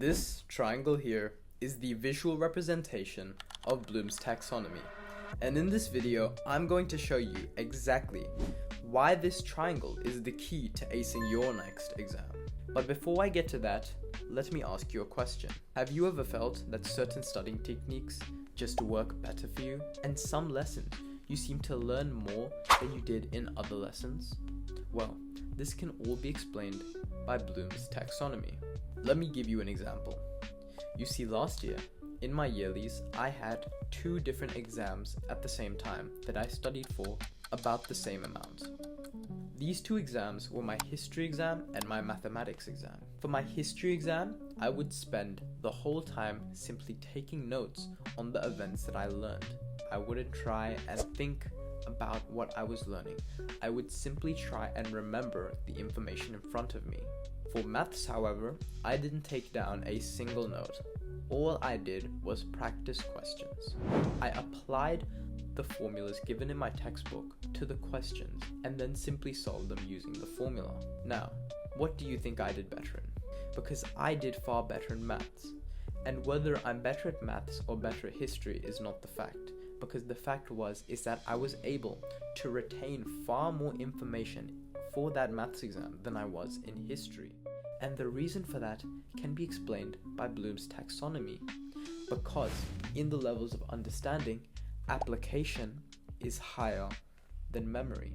This triangle here is the visual representation of Bloom's taxonomy. And in this video, I'm going to show you exactly why this triangle is the key to acing your next exam. But before I get to that, let me ask you a question. Have you ever felt that certain studying techniques just work better for you? And some lessons you seem to learn more than you did in other lessons? Well, this can all be explained by Bloom's taxonomy. Let me give you an example. You see, last year, in my yearlies, I had 2 different exams at the same time that I studied for about the same amount. These 2 exams were my history exam and my mathematics exam. For my history exam, I would spend the whole time simply taking notes on the events that I learned. I wouldn't try and think about what I was learning. I would simply try and remember the information in front of me. For maths, however, I didn't take down a single note. All I did was practice questions. I applied the formulas given in my textbook to the questions and then simply solved them using the formula. Now, what do you think I did better in? Because I did far better in maths. And whether I'm better at maths or better at history is not the fact, because the fact is that I was able to retain far more information for that maths exam than I was in history. And the reason for that can be explained by Bloom's taxonomy, because in the levels of understanding, application is higher than memory.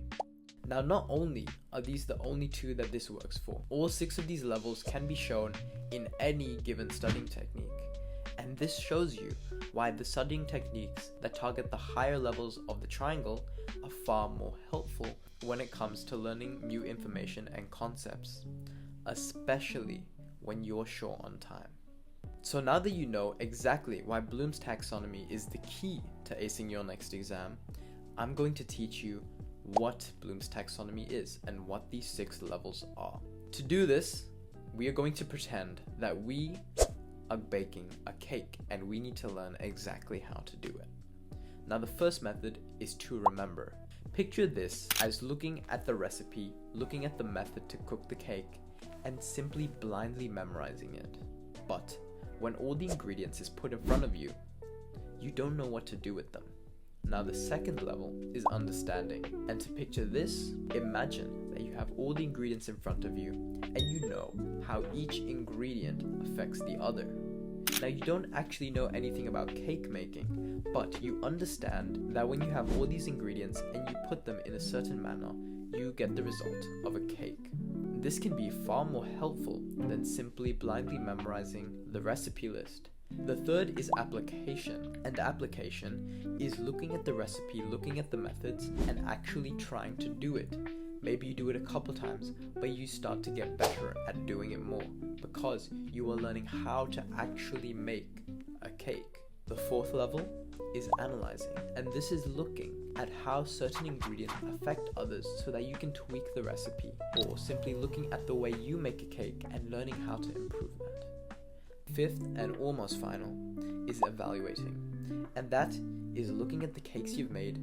Now, not only are these the only 2 that this works for, all 6 of these levels can be shown in any given studying technique. And this shows you why the studying techniques that target the higher levels of the triangle are far more helpful when it comes to learning new information and concepts, especially when you're short on time. So now that you know exactly why Bloom's taxonomy is the key to acing your next exam, I'm going to teach you what Bloom's taxonomy is and what these 6 levels are. To do this, we are going to pretend that we are baking a cake and we need to learn exactly how to do it. Now, the first method is to remember. Picture this as looking at the recipe, looking at the method to cook the cake, and simply blindly memorizing it. But when all the ingredients is put in front of you, you don't know what to do with them. Now, the second level is understanding. And to picture this, imagine that you have all the ingredients in front of you and you know how each ingredient affects the other. Now, you don't actually know anything about cake making, but you understand that when you have all these ingredients and you put them in a certain manner, you get the result of a cake. This can be far more helpful than simply blindly memorizing the recipe list. The third is application, and application is looking at the recipe, looking at the methods, and actually trying to do it. Maybe you do it a couple times, but you start to get better at doing it more because you are learning how to actually make a cake. The fourth level is analyzing, and this is looking at how certain ingredients affect others so that you can tweak the recipe, or simply looking at the way you make a cake and learning how to improve that. Fifth and almost final is evaluating, and that is looking at the cakes you've made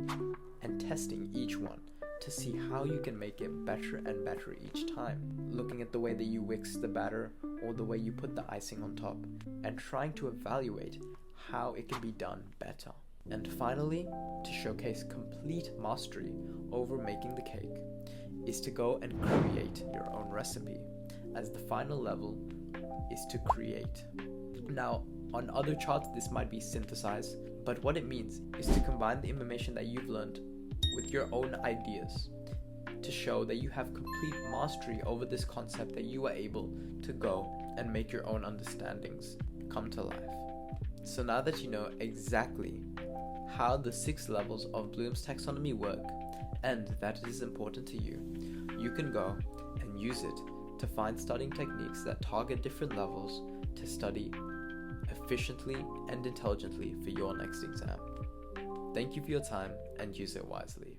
and testing each one to see how you can make it better and better each time. Looking at the way that you whisk the batter or the way you put the icing on top and trying to evaluate how it can be done better. And finally, to showcase complete mastery over making the cake is to go and create your own recipe, as the final level is to create. Now, on other charts this might be synthesize, but what it means is to combine the information that you've learned with your own ideas to show that you have complete mastery over this concept, that you are able to go and make your own understandings come to life. So now that you know exactly how the 6 levels of Bloom's taxonomy work and that it is important to you, you can go and use it to find studying techniques that target different levels to study efficiently and intelligently for your next exam. Thank you for your time and use it wisely.